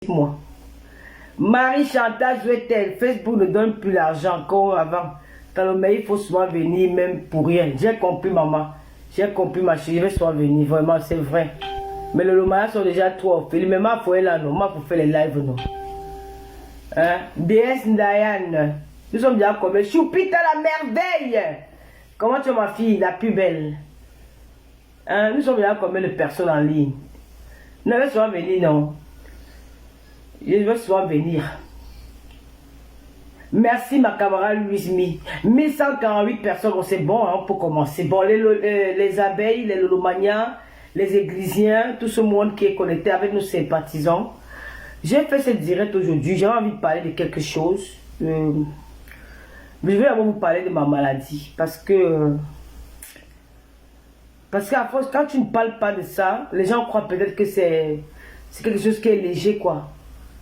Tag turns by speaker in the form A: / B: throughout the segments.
A: Moi. Marie Chantal Jouetel, Facebook ne donne plus l'argent comme avant. Mais il faut souvent venir même pour rien. J'ai compris maman. J'ai compris ma chérie, je vais souvent venir. Vraiment, c'est vrai. Mais les Lomaya sont déjà trop occupés. Même il faut aller là, non. Moi, pour faire les lives, non. Hein? DS Ndayane. Nous sommes déjà comme Choupita la merveille. Comment tu es ma fille, la plus belle? Hein? Nous sommes déjà combien de personnes en ligne? Non, je vais souvent venir, non. Je vais souvent venir. Merci ma camarade Louise-Mi. 1148 personnes, c'est bon, hein, on peut commencer. Bon, les abeilles, les lolomaniens, les églisiens, tout ce monde qui est connecté avec nos sympathisants. J'ai fait cette direct aujourd'hui, j'ai envie de parler de quelque chose. Mais je vais d'abord vous parler de ma maladie. Parce qu'à force, quand tu ne parles pas de ça, les gens croient peut-être que c'est quelque chose qui est léger, quoi.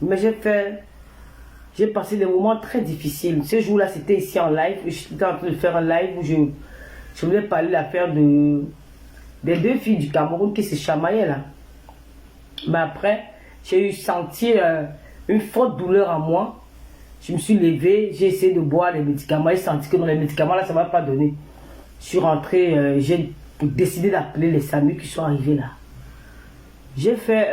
A: Mais j'ai passé des moments très difficiles. Ce jour-là, c'était ici en live. J'étais en train de faire un live où je voulais parler de l'affaire des deux filles du Cameroun qui se chamaillaient là. Mais après, j'ai senti une forte douleur en moi. Je me suis levé, j'ai essayé de boire les médicaments. J'ai senti que dans les médicaments là, ça ne va pas donner. Je suis rentré, j'ai décidé d'appeler les SAMU qui sont arrivés là. J'ai fait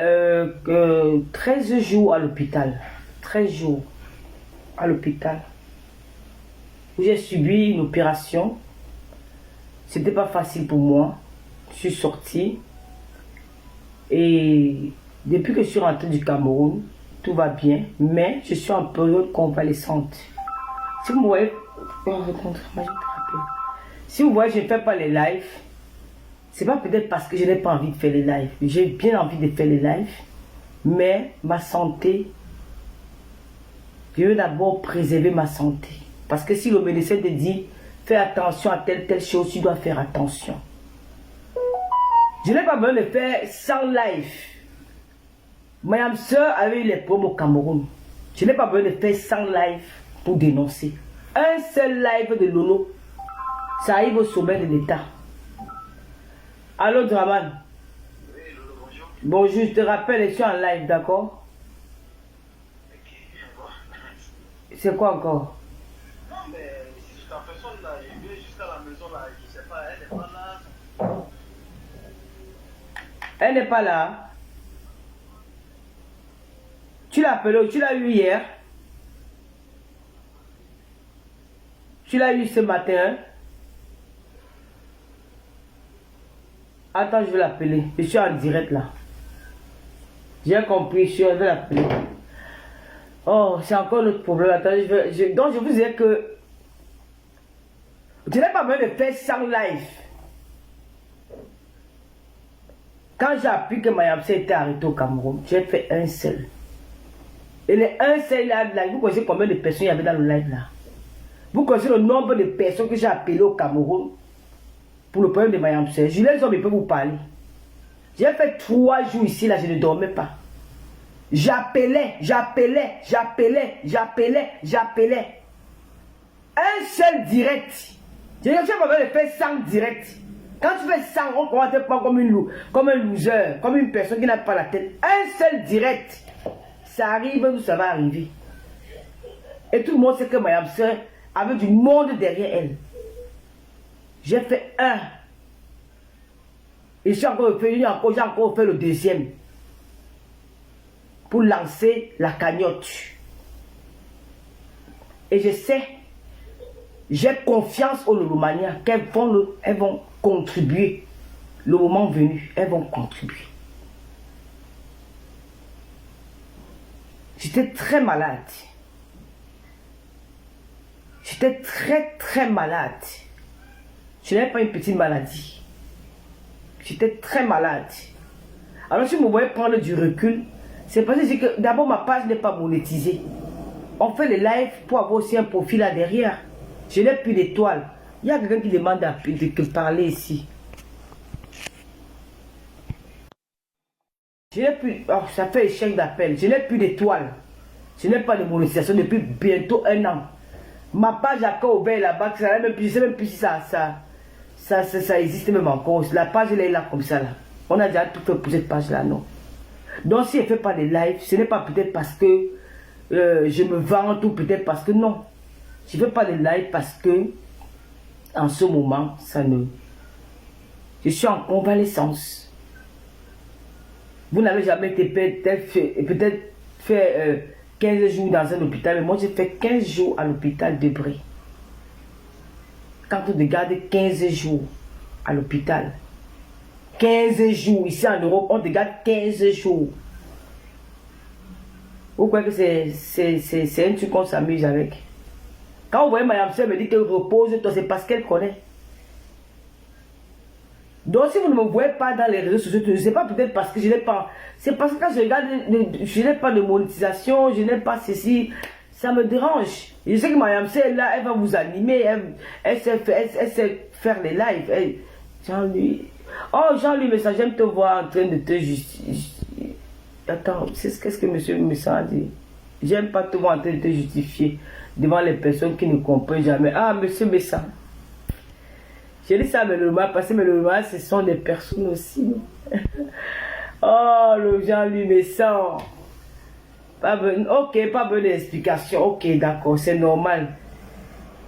A: 13 jours à l'hôpital. 13 jours à l'hôpital. Où j'ai subi une opération. C'était pas facile pour moi. Je suis sortie. Et depuis que je suis rentrée du Cameroun, tout va bien. Mais je suis en période convalescente. Si vous voyez... Si vous voyez, je ne fais pas les lives. C'est pas peut-être parce que je n'ai pas envie de faire les lives. J'ai bien envie de faire les lives. Mais ma santé, je veux d'abord préserver ma santé. Parce que si le médecin te dit, fais attention à telle chose, tu dois faire attention. Je n'ai pas besoin de faire 100 lives. Madame Sœur avait eu les problèmes au Cameroun. Je n'ai pas besoin de faire 100 lives pour dénoncer. Un seul live de Lolo, ça arrive au sommet de l'État. Allô, Draman?
B: Oui, Lolo, bonjour.
A: Bonjour, je te rappelle, je suis en live, d'accord? C'est quoi encore?
B: Non, mais si ta personne là, je vais jusqu'à la maison là, je sais pas, elle n'est pas là.
A: Elle n'est pas là. Tu l'as appelée, tu l'as eu hier? Tu l'as eu ce matin? Attends, je vais l'appeler. Je suis en direct là. J'ai compris, je vais l'appeler. Oh, c'est encore notre problème. Attendez, donc je vous disais que je n'ai pas besoin de faire 100 live. Quand j'ai appris que Mayamse était arrêté au Cameroun, j'ai fait un seul. Et les un seul live là, vous connaissez combien de personnes il y avait dans le live là? Vous connaissez le nombre de personnes que j'ai appelées au Cameroun pour le problème de Mayamse? Julien Zob, il peut vous parler. J'ai fait 3 jours ici là, je ne dormais pas. J'appelais. Un seul direct. Je n'ai pas besoin de faire 100 directs. Quand tu fais 100, on commence à te prendre comme un loser, comme une personne qui n'a pas la tête. Un seul direct. Ça arrive où ça va arriver. Et tout le monde sait que Mayam Sœur avait du monde derrière elle. J'ai fait un. Et j'ai encore fait le deuxième. Pour lancer la cagnotte. Et je sais, j'ai confiance aux Lolomaniens qu'elles vont contribuer. Le moment venu, elles vont contribuer. J'étais très malade. J'étais très malade. Je n'avais pas une petite maladie. J'étais très malade. Alors si vous me voyez prendre du recul, c'est parce que d'abord ma page n'est pas monétisée. On fait les lives pour avoir aussi un profil là derrière. Je n'ai plus d'étoiles. Il y a quelqu'un qui demande de parler ici. Je n'ai plus... Oh, ça fait échec d'appel. Je n'ai plus d'étoiles. Je n'ai pas de monétisation depuis bientôt 1 an. Ma page a encore ouvert là-bas. Je ne sais même plus si ça existe même encore. La page elle est là comme ça là. On a déjà tout fait pour cette page là, non. Donc si elle ne fait pas des lives, ce n'est pas peut-être parce que je me vante ou peut-être parce que non. Je ne fais pas de lives parce que en ce moment, ça ne... Je suis en convalescence. Vous n'avez jamais été peut-être fait 15 jours dans un hôpital, mais moi j'ai fait 15 jours à l'hôpital de Brie. Quand on regarde 15 jours à l'hôpital, 15 jours, ici en Europe, on regarde 15 jours. Vous croyez que c'est un truc qu'on s'amuse avec? Quand vous voyez Mayam Sœur me dit qu'elle repose-toi, c'est parce qu'elle connaît. Donc si vous ne me voyez pas dans les réseaux sociaux, c'est pas peut-être parce que je n'ai pas... C'est parce que quand je regarde, je n'ai pas de monétisation, je n'ai pas ceci, ça me dérange. Je sais que Mayam Sœur est là, elle va vous animer, elle sait faire les lives. Jean-Louis... Oh Jean-Louis, mais ça j'aime te voir en train de te justifier. Attends, qu'est-ce que monsieur Messan a dit? J'aime pas te voir en train de te justifier devant les personnes qui ne comprennent jamais. Ah, monsieur Messan. J'ai dit ça, mais le mal, parce que le mal, ce sont des personnes aussi. Oh, le Jean-Louis Messan. Ok, pas bonne explication. Ok, d'accord, c'est normal.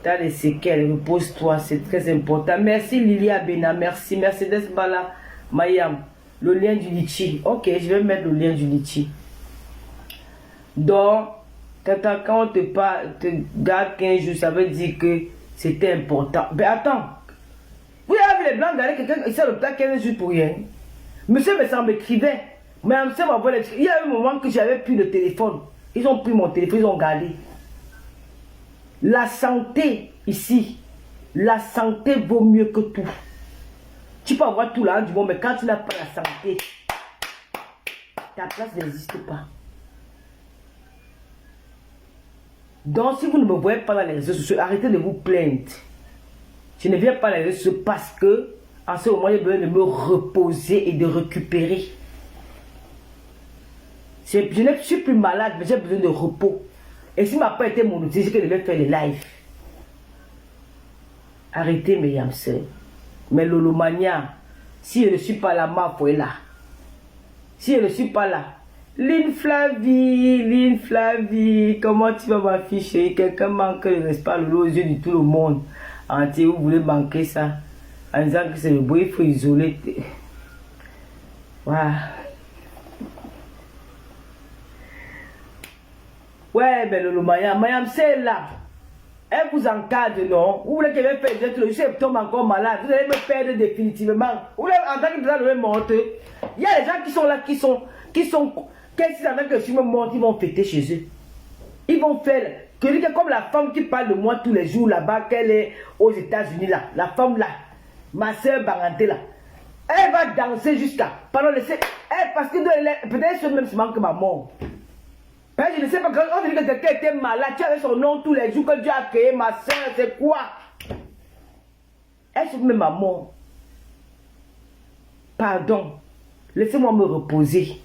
A: T'as les séquelles, repose-toi, c'est très important. Merci Lilia Bena, merci Mercedes Bala Mayam. Le lien du litchi. Ok, je vais mettre le lien du litchi. Donc, quand on te garde 15 jours, ça veut dire que c'était important. Mais attends, vous avez vu les blancs d'aller quelqu'un ici à l'hôpital 15 jours pour rien. Monsieur me semble m'écrivait. Mais il y a eu un moment que j'avais plus de téléphone. Ils ont pris mon téléphone, ils ont gardé. La santé ici, la santé vaut mieux que tout. Tu peux avoir tout l'argent du monde, mais quand tu n'as pas la santé, ta place n'existe pas. Donc, si vous ne me voyez pas dans les réseaux sociaux, arrêtez de vous plaindre. Je ne viens pas dans les réseaux sociaux parce que, en ce moment, j'ai besoin de me reposer et de récupérer. Je ne suis plus malade, mais j'ai besoin de repos. Et si ma pas été monétisé, c'est que je devais faire les lives. Arrêtez, mes yamseurs. Mais Lolomania, si je ne suis pas là, ma foi est là. Si je ne suis pas là, Lynn Flavie, comment tu vas m'afficher? Quelqu'un manque le respect aux yeux de tout le monde entier. Vous voulez manquer ça en disant que c'est le beau, il faut isoler. Voilà. Ouais, mais Lolomania, Mayam, c'est là. Elle vous encadre, non? Vous voulez qu'elle me perde le jour, elle tombe encore malade. Vous allez me perdre définitivement. Vous voulez en tant que vous allez monter. Il y a des gens qui sont là, qu'est-ce qu'ils attendent que je me monte, ils vont fêter chez eux. Ils vont faire, comme la femme qui parle de moi tous les jours là-bas, qu'elle est aux États-Unis là. La femme là, ma soeur Baranté là. Elle va danser jusqu'à, pardon, parce que peut-être c'est même seulement que ma mort. Je ne sais pas, quand on dit que quelqu'un était malade, tu avais son nom tous les jours que Dieu a créé, ma soeur, c'est quoi? Elle se met ma mort. Pardon, laissez-moi me reposer.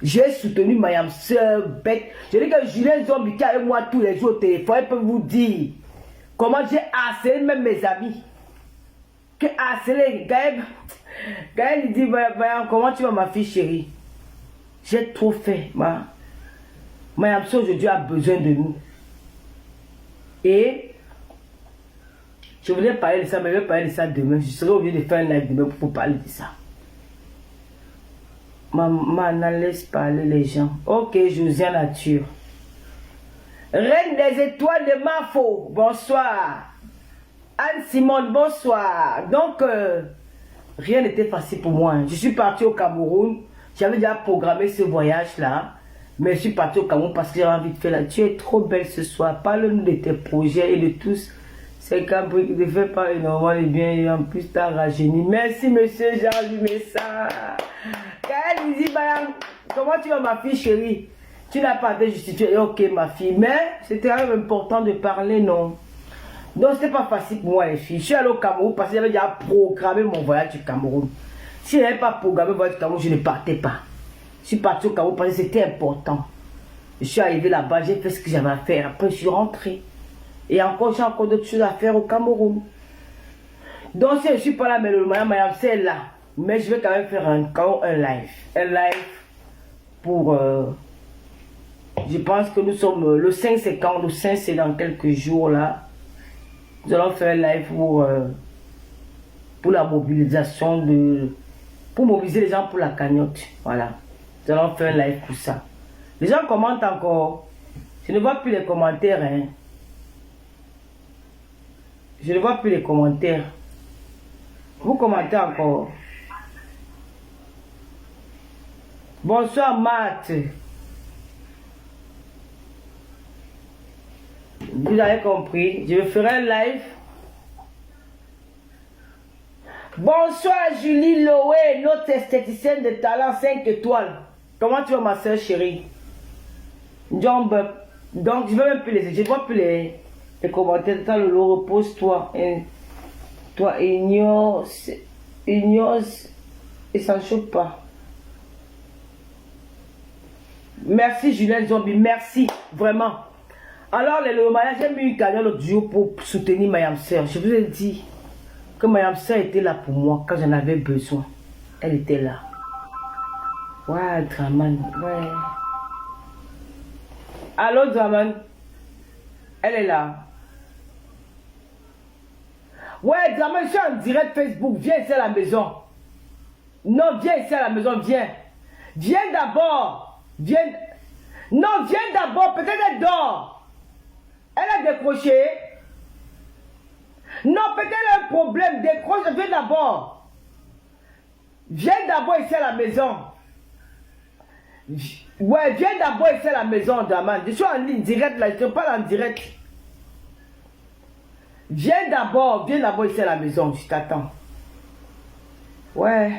A: J'ai soutenu ma soeur bête. Je dis que Julien Zombie qui est avec moi tous les jours au téléphone, elle peut vous dire comment j'ai harcelé même mes amis. Que harcelé, Gaël il dit, comment tu vas ma fille chérie? J'ai trop fait, ma soeur aujourd'hui a besoin de nous. Et je voulais parler de ça, mais je vais parler de ça demain. Je serai obligé de faire un live demain pour parler de ça. Maman, laisse parler les gens. Ok, Josiane Nature. Reine des étoiles de Mafo, bonsoir. Anne-Simone, bonsoir. Donc, rien n'était facile pour moi. Je suis parti au Cameroun. J'avais déjà programmé ce voyage-là. Mais je suis parti au Cameroun parce que j'avais envie de faire là. Tu es trop belle ce soir. Parle-nous de tes projets et de tous. C'est qu'un bruit qui ne fait pas énormément de bien. Et en plus, t'as rajeuni. Merci, monsieur Jean-Louis Messa. Quand elle dit, comment tu vas, ma fille chérie? Tu n'as pas de justifier. Ok, ma fille. Mais c'était quand même important de parler, non? Donc, c'était pas facile pour moi, les filles. Je suis allé au Cameroun parce que j'avais déjà programmé mon voyage du Cameroun. Si je n'avais pas programmé mon voyage du Cameroun, je ne partais pas. Je suis parti au Cameroun parce que c'était important. Je suis arrivé là-bas, j'ai fait ce que j'avais à faire. Après, je suis rentré. Et encore, j'ai encore d'autres choses à faire au Cameroun. Donc, si je ne suis pas là, mais le Mayam, c'est là. Mais je vais quand même faire un live. Un live pour... je pense que nous sommes... Le 5 c'est quand? Le 5 c'est dans quelques jours là. Nous allons faire un live pour la mobilisation de... Pour mobiliser les gens pour la cagnotte. Voilà. Nous allons faire un live pour ça. Les gens commentent encore. Je ne vois plus les commentaires. Hein. Je ne vois plus les commentaires. Vous commentez encore. Bonsoir Matt. Vous avez compris. Je ferai un live. Bonsoir Julie Loé, notre esthéticienne de talent 5 étoiles. Comment tu vas ma soeur chérie? Jump. Donc je ne veux même plus les... Je ne vois plus les commentaires. Attends, le repose-toi. Toi, ignore, et ça ne choque pas. Merci Julien Zombie, merci, vraiment. Alors, le mariage, j'ai mis une cagnotte l'autre jour pour soutenir Mayam Sœur. Je vous ai dit que Mayam Sœur était là pour moi quand j'en avais besoin. Elle était là. Ouais, Draman, ouais. Allô, Draman? Elle est là. Ouais, Draman, je suis en direct Facebook. Viens ici à la maison. Non, viens ici à la maison, viens. Viens d'abord. Viens. Non, viens d'abord. Peut-être elle dort. Elle a décroché. Non, peut-être elle a un problème. Décroche, viens d'abord. Viens d'abord ici à la maison. Ouais, viens d'abord ici à la maison, Draman. Je suis en ligne direct là, je te parle en direct. Viens d'abord ici à la maison, je t'attends. Ouais.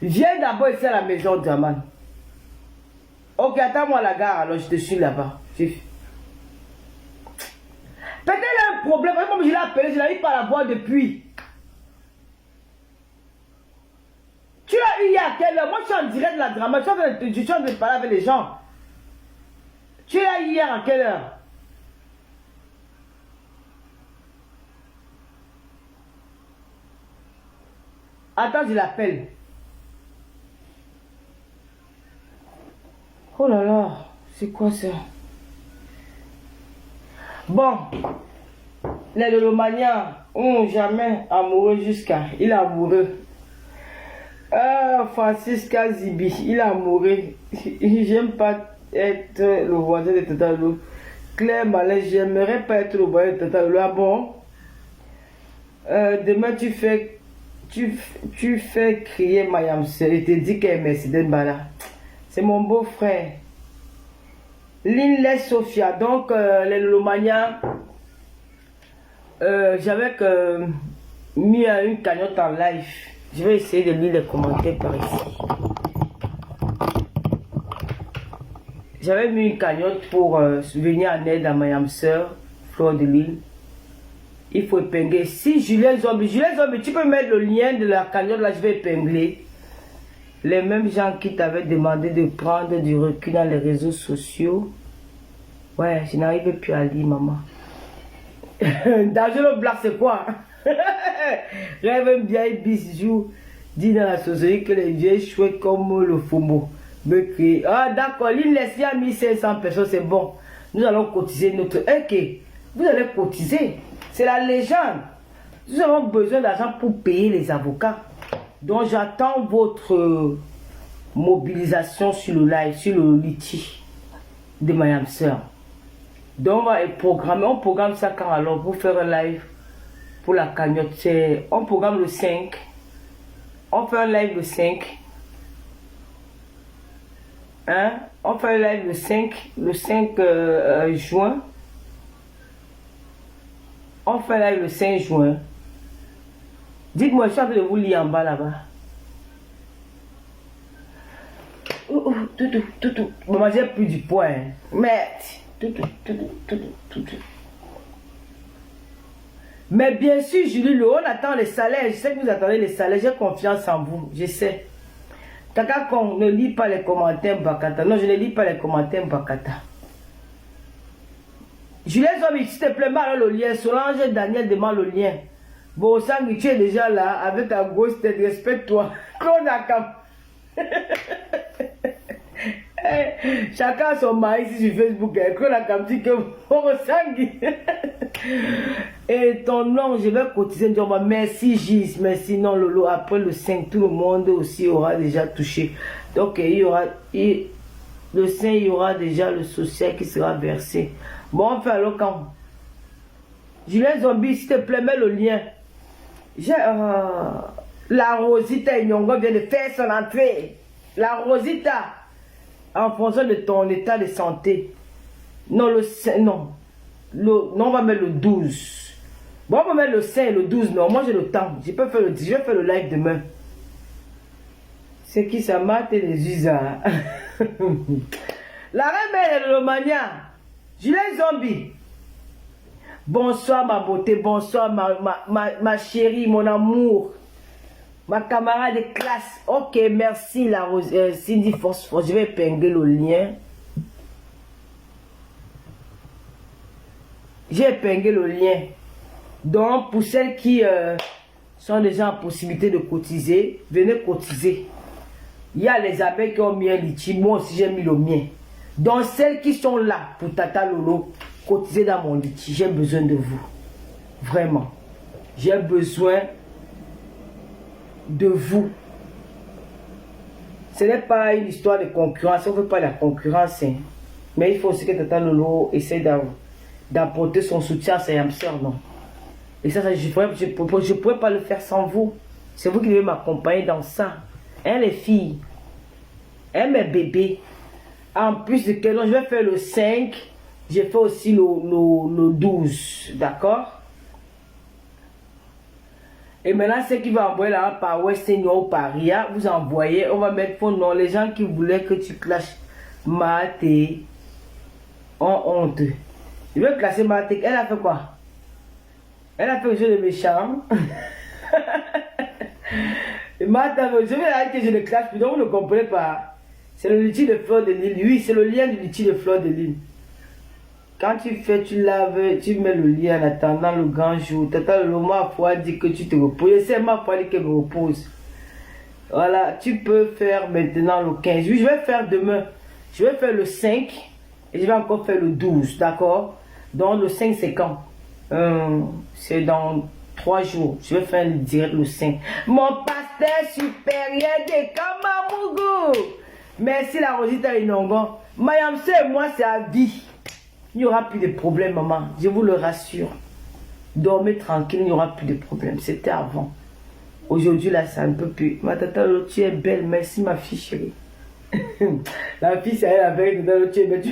A: Viens d'abord ici à la maison, Draman. Ok, attends-moi à la gare, alors je te suis là-bas. Peut-être elle a un problème, comme je l'ai appelé, je n'arrive pas à la voir depuis. Tu l'as eu hier à quelle heure? Moi je suis en direct de la drama, je suis en train de parler avec les gens. Tu l'as eu hier à quelle heure? Attends, je l'appelle. Oh là là, c'est quoi ça? Bon, les Lolomaniens ont jamais amoureux jusqu'à... Il est amoureux. Francisca Zibi, il est amoureux. J'aime pas être le voisin de Tata Lolo. Claire Malin, j'aimerais pas être le voisin de Tata Lolo. Ah bon? Demain tu fais crier Mayam Sœur. Il te dit qu'elle est Mercedes Bala. C'est mon beau-frère. Linless Sophia. Donc, les Lolomania, j'avais mis une cagnotte en live. Je vais essayer de lire les commentaires par ici. J'avais mis une cagnotte pour venir en aide à Mayam Sœur, Fleur de Lille. Il faut épingler. Si Julien Zombie, tu peux mettre le lien de la cagnotte là, je vais épingler. Les mêmes gens qui t'avaient demandé de prendre du recul dans les réseaux sociaux. Ouais, je n'arrive plus à lire, maman. Dangereux Black, c'est quoi? Rêve un vieil bisou. Dit dans la société que les vieilles chouettes comme le FOMO me crient. Ah, d'accord, l'île laisse à 1500 personnes, c'est bon. Nous allons cotiser notre. Ok, vous allez cotiser. C'est la légende. Nous avons besoin d'argent pour payer les avocats. Donc j'attends votre mobilisation sur le live, sur le litige de Mayam Sœur. Donc on va programmer, on programme ça quand alors pour faire un live pour la cagnotte. On programme le 5. On fait un live le 5. Hein? On fait un live le 5 juin. On fait un live le 5 juin. Dites-moi, je suis en train de vous lire en bas là-bas. Tout. Maman, j'ai plus du poids. Hein. Mais, tout. Mais bien sûr, Julie, on attend les salaires. Je sais que vous attendez les salaires. J'ai confiance en vous. Je sais. Kaka qu'on ne lit pas les commentaires Bakata. Non, je ne lis pas les commentaires Bakata. Julien Zombie, s'il te plaît, mal le lien. Solange Daniel demande le lien. Bon, sang, tu es déjà là, avec ta grosse tête, respecte-toi. Qu'on a comme... Chacun a son mari ici sur Facebook. Qu'on a comme dit que bon sang. Et ton nom, je vais cotiser. Merci Gis, merci. Non, Lolo, après le 5, tout le monde aussi aura déjà touché. Donc, il y aura... le 5, il y aura déjà le social qui sera versé. Bon, on fait alors quand Julien Zombie, s'il te plaît, mets le lien. La Rosita Inyongo vient de faire son entrée. La Rosita, en fonction de ton état de santé. Non, non, on va mettre le 12. Bon, on va mettre le 5 et le 12. Non, moi j'ai le temps. Je peux faire le 10. Je vais faire le live demain. C'est qui ça mate et les usas. La reine de l'Omania. Julien Zombie. Bonsoir ma beauté, bonsoir ma chérie, mon amour, ma camarade de classe. Ok, merci la Cindy Phosphore. Je vais épingler le lien. J'ai épinglé le lien. Donc, pour celles qui sont déjà en possibilité de cotiser, venez cotiser. Il y a les abeilles qui ont mis un litchi. Moi aussi, j'ai mis le mien. Donc, celles qui sont là pour Tata Lolo, cotisez dans mon litchi. J'ai besoin de vous. Vraiment. J'ai besoin de vous. Ce n'est pas une histoire de concurrence. On ne veut pas la concurrence. Hein. Mais il faut aussi que Tata Lolo essaie d'apporter son soutien à ses hamsters. Non. Et ça, je ne pourrais pas le faire sans vous. C'est vous qui devez m'accompagner dans ça. Hein, les filles. Hein, mes bébés. En plus de que je vais faire le 5. J'ai fait aussi le 12. D'accord? Et maintenant, ceux qui vont envoyer là par Western Union ou par RIA, vous envoyez. On va mettre pour nom. Les gens qui voulaient que tu clashes Maté ont honte. Je vais classer Maté. Elle a fait quoi? Elle a fait le jeu de méchant. Maté, je vais arrêter que je le classe. Donc vous ne comprenez pas. C'est le litchi de fleur de lune. Oui, c'est le lien du litchi de fleur de lune. Quand tu fais, tu laves, tu mets le lien en attendant le grand jour. Tata le ma foi dit que tu te reposes. C'est ma foi dit qu'elle me repose. Voilà, tu peux faire maintenant le 15. Oui, je vais faire demain. Je vais faire le 5 et je vais encore faire le 12. D'accord? Donc le 5 c'est quand? C'est dans 3 jours. Je vais faire direct le 5. Mon pasteur supérieur de Kamamougou. Merci la Rosita Inongo. Mayamse et moi c'est à vie. Il n'y aura plus de problème, maman. Je vous le rassure. Dormez tranquille, il n'y aura plus de problème. C'était avant. Aujourd'hui, là, ça ne peut plus. Ma tata, tu es belle. Merci, ma fille chérie. La fille, c'est elle avec tata, tu es belle.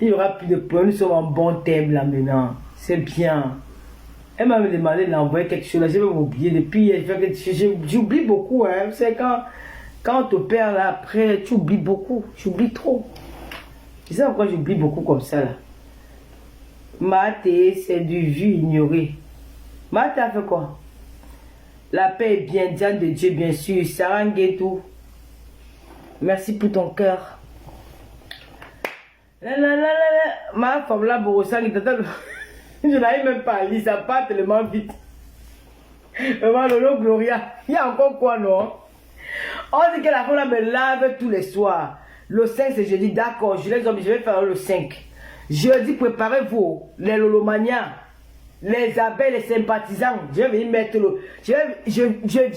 A: Il n'y aura plus de problème. Nous sommes en bon thème, là, maintenant. C'est bien. Elle m'a demandé d'envoyer quelque chose. Là, je vais m'oublier. Depuis, j'oublie beaucoup. Hein. C'est quand on te perd là, après, tu oublies beaucoup. Tu oublies trop. Tu sais pourquoi j'oublie beaucoup comme ça là? Maté, c'est du vu ignoré. Maté a fait quoi? La paix est bien, Diane de Dieu, bien sûr. Saranguetou. Merci pour ton cœur. Ma femme là, je n'arrive même pas à lire, ça part tellement vite. Maman, Lolo Gloria, il y a encore quoi, non? On dit que la femme là me lave tous les soirs. Le 5 c'est jeudi, d'accord, je vais faire le 5. Jeudi, préparez-vous, les Lolomania, les abeilles, les sympathisants. Je vais venir mettre le... Je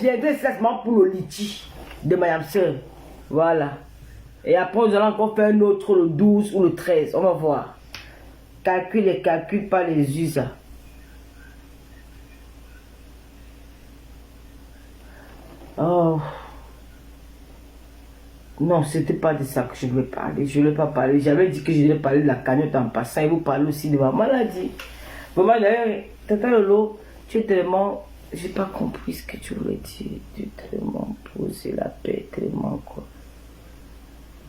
A: viendrai seulement pour le litchi de ma soeur. Voilà. Et après, nous allons encore faire un autre le 12 ou le 13. On va voir. Calcule les calculs, pas les usas. Oh. Non, c'était pas de ça que je voulais parler. Je ne voulais pas parler. J'avais dit que je voulais parler de la cagnotte en passant. Et vous parlez aussi de ma maladie. Maman, d'ailleurs, Tata Lolo, tu es tellement... J'ai pas compris ce que tu voulais dire. Tu es tellement posé la paix, tellement quoi.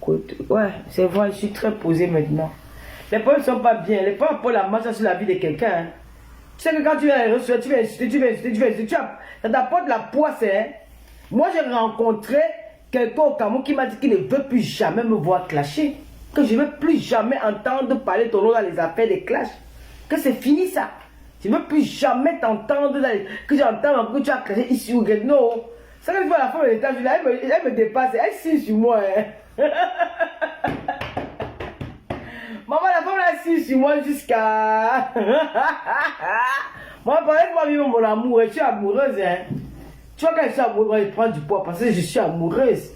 A: Ouais, c'est vrai, je suis très posé maintenant. Les problèmes ne sont pas bien. Les problèmes pour la marche sur la vie de quelqu'un. Hein. Tu sais que quand tu viens à la restaurant, tu vas insulter, ça t'apporte la poisse. Hein. Moi, j'ai rencontré quelqu'un au Cameroun qui m'a dit qu'il ne veut plus jamais me voir clasher. Que je ne veux plus jamais entendre parler ton nom dans les affaires des clashs. Que c'est fini ça. Je ne veux plus jamais t'entendre que j'entends que tu as créé ici ou quelque. Non. Ça que je vois la femme de l'étage, elle me dépasse. Elle signe sur moi. Hein. Maman, la femme elle signe sur moi jusqu'à. Moi, parlez-moi vivre mon amour. Je suis amoureuse. Hein. Tu vois, quand je suis amoureuse, je prends du poids parce que je suis amoureuse.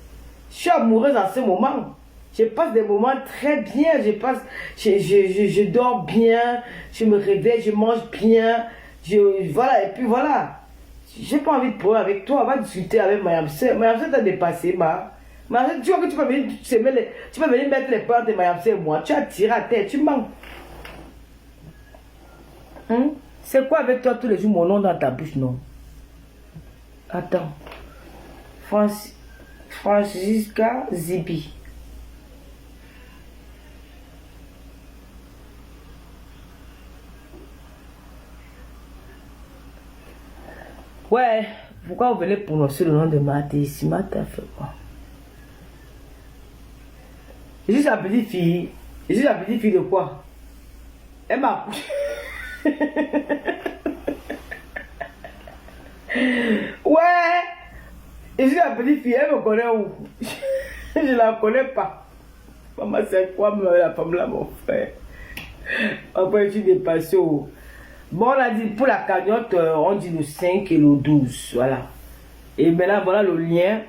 A: Je suis amoureuse en ce moment. Je passe des moments très bien. Je dors bien. Je me réveille, je mange bien. Voilà, et puis voilà. J'ai pas envie de parler avec toi. On va discuter avec Mayam Sey. Mayam Sey t'a dépassé, tu vois que tu peux venir mettre les peurs de Mayam Sey et moi. Tu as tiré à terre, tu manques. Hein? C'est quoi avec toi tous les jours mon nom dans ta bouche, non? Attends. Francisca Zibi. Ouais, pourquoi vous venez prononcer le nom de Maté? Si Maté a fait quoi? Je suis la petite fille. Je suis la petite fille de quoi? Elle m'a accouché. Ouais, je suis la petite fille. Elle me connaît où? Je la connais pas. Maman, c'est quoi la femme là, mon frère? Après, je suis dépassée. Bon, on a dit pour la cagnotte, on dit le 5 et le 12. Voilà. Et maintenant, voilà le lien.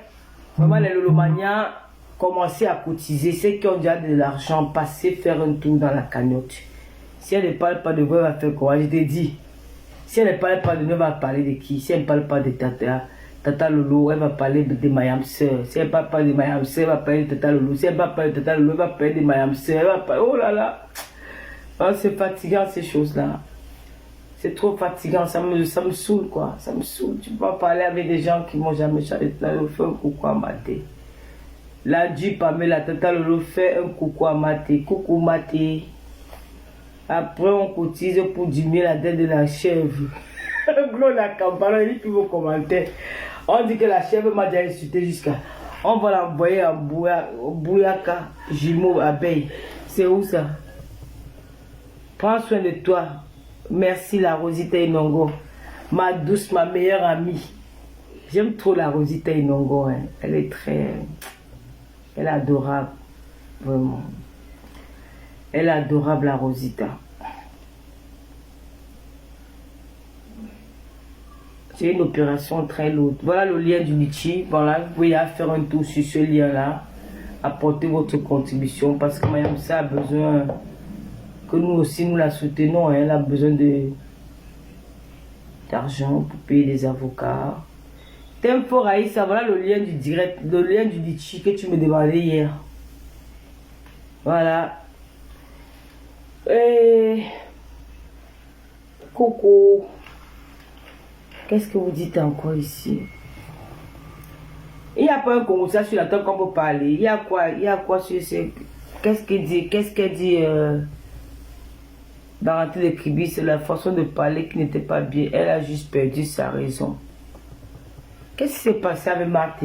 A: Vraiment, les Lolomaniens commencent à cotiser. Ceux qui ont déjà de l'argent, passer faire un tour dans la cagnotte. Si elle ne parle pas de vous, elle va faire quoi? Je t'ai dit. Si elle ne parle pas de nous, elle va parler de qui? Si elle ne parle pas de Tata Lolo, elle va parler de Mayam Sey. Si elle ne parle pas de Mayam Sey, elle va parler de Tata Lolo. Si elle ne parle pas de Tata Lolo, elle va parler de Mayam Sey. Oh là là. Oh, c'est fatigant ces choses-là. C'est trop fatigant, ça me saoule quoi, ça me saoule. Tu peux pas parler avec des gens qui m'ont jamais changé. Là, je fais un coucou à Maté. Là, du Pamela, Tata Lolo fait un coucou à Maté. Coucou Maté. Après, on cotise pour diminuer la dette de la chèvre. Gros, la campagne, il dit tous vos commentaires. On dit que la chèvre m'a déjà insulté jusqu'à. On va l'envoyer en Bouyaka, jumeau, abeille. C'est où ça? Prends soin de toi. Merci la Rosita Inongo, ma douce, ma meilleure amie. J'aime trop la Rosita Inongo, hein. Elle est adorable, vraiment. Elle est adorable la Rosita. C'est une opération très lourde. Voilà le lien du Litchi. Voilà, vous pouvez faire un tour sur ce lien-là. Apportez votre contribution parce que Mayam Sey a besoin que nous aussi nous la soutenons. Hein. Elle a besoin d'argent pour payer des avocats. T'aimes fort Aïssa, voilà le lien du direct, le lien du Litchi que tu me demandais hier. Voilà. Et Coco. Qu'est-ce que vous dites encore ici? Il n'y a pas un Congolais sur la table qu'on peut parler. Il y a quoi sur ce... Qu'est-ce qu'elle dit Baranté de Kribi, c'est la façon de parler qui n'était pas bien. Elle a juste perdu sa raison. Qu'est-ce qui s'est passé avec Marthe?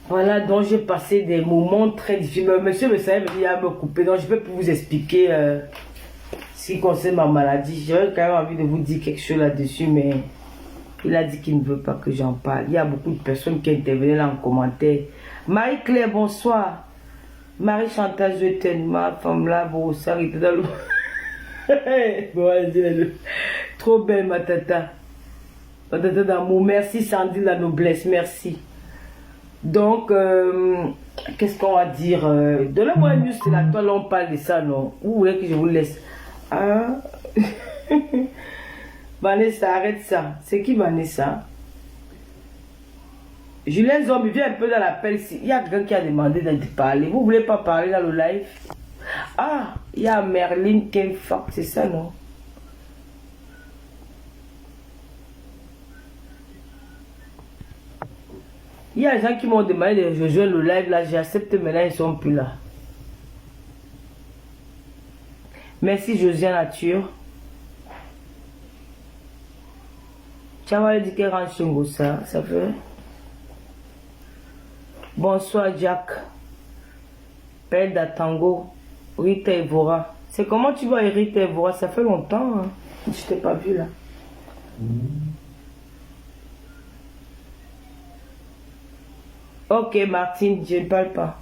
A: Voilà, donc j'ai passé des moments très difficiles. Monsieur me savait venir à me couper, donc je peux plus vous expliquer ce qui concerne ma maladie. J'aurais quand même envie de vous dire quelque chose là-dessus, mais il a dit qu'il ne veut pas que j'en parle. Il y a beaucoup de personnes qui intervenaient là en commentaire. Marie-Claire, bonsoir. Marie-Chantal, je t'aime. Ma femme là, bon, ça arrive dans le... Trop belle, ma tata. Ma tata d'amour. Merci, Sandy, la noblesse. Merci. Donc, qu'est-ce qu'on va dire? Donnez-moi une news, c'est la toile, on parle de ça, non? Où voulez que je vous laisse? Ah. Vanessa, arrête ça. C'est qui Vanessa? Julien Zombie, viens un peu dans l'appel. Il y a quelqu'un qui a demandé de parler. Vous voulez pas parler dans le live? Ah, il y a Merlin Kenfak, c'est ça, non? Il y a des gens qui m'ont demandé de rejoindre le live là, j'ai accepté, maintenant ils sont plus là. Merci Josiane Nature. Tu vas dire qu'elle rentre chez ça fait. Bonsoir Jack. Père d'Atango. Rita Evora. C'est comment tu vas Rita Evora? Ça fait longtemps. Hein? Je t'ai pas vu là. Ok Martine, je ne parle pas.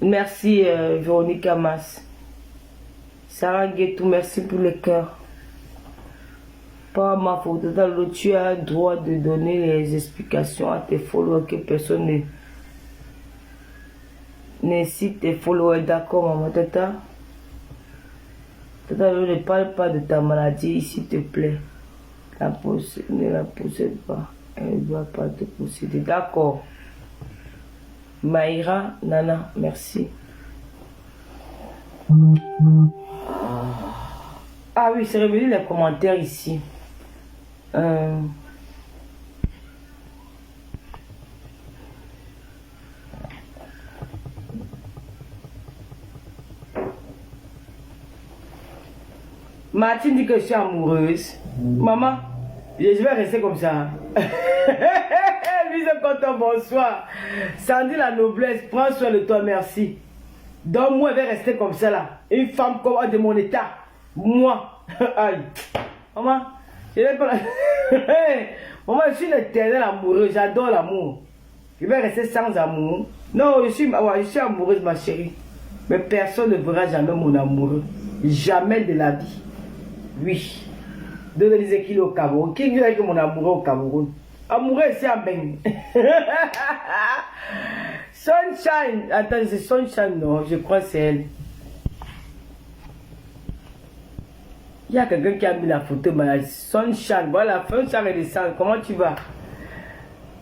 A: Merci Véronique Amas. Sarah Guetou, merci pour le cœur. Pas ma faute, tu as le droit de donner les explications à tes followers que personne ne cite tes followers. D'accord, maman, tata. Tata, ne parle pas de ta maladie, s'il te plaît. Ne la possède pas. Elle ne doit pas te posséder. D'accord. Maïra, Nana, merci. Ah oui, c'est revenu les commentaires ici. Martine dit que je suis amoureuse. Maman, je vais rester comme ça. Lui, c'est content, bonsoir. Sandy, la noblesse, prends soin de toi, merci. Donc, moi, je vais rester comme ça, là. Une femme comme de mon état. Moi. Aïe. Maman, je n'ai pas la... Maman, je suis une éternelle amoureuse. J'adore l'amour. Je vais rester sans amour. Non, je suis amoureuse, ma chérie. Mais personne ne verra jamais mon amoureux. Jamais de la vie. Oui. De disait qu'il est au Cameroun. Qui dirait que mon amoureux au Cameroun? Amoureux, c'est un bain. Sunshine. Attends, c'est Sunshine, non? Je crois que c'est elle. Il y a quelqu'un qui a mis la photo, mais Sunshine. Voilà, Sunshine et descend. Comment tu vas?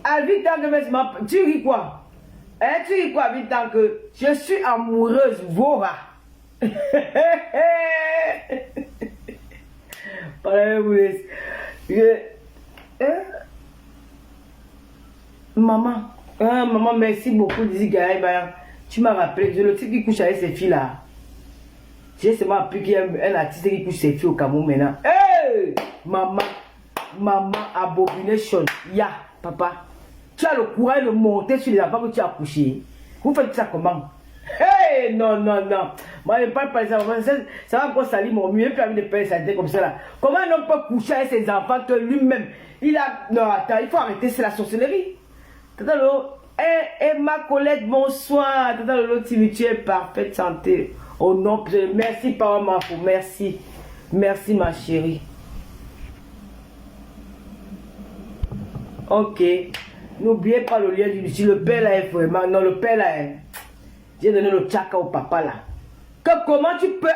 A: Ah, vite, tant que tu ris quoi? Hein, tu ris quoi, vite, tant que je suis amoureuse, Vora. Maman, maman, merci beaucoup, Dizzy Gaël. Tu m'as rappelé, le type qui couche avec ces filles-là. J'ai seulement appris qu'il y a un artiste qui couche ses filles au Cameroun maintenant. Hey! Maman, abomination. Ya, papa. Tu as le courage de monter sur les enfants que tu as couché. Vous faites ça comment? Hey! Non. Moi, je ne parle pas de ça. Ça va encore salir mon mieux. Puis, de payer sa tête comme ça là. Comment un homme peut coucher avec ses enfants que lui-même, il a. Non, attends, il faut arrêter, c'est la sorcellerie. Tata Lolo. Ma Colette, bonsoir. Tata Lolo, tu es parfaite santé. Oh non, merci, Papa Mafou, merci. Merci, ma chérie. Ok. N'oubliez pas le lien du Lucie. Le père là est vraiment. Non, le père là est. J'ai donné le tchaka au papa là. Comment tu peux.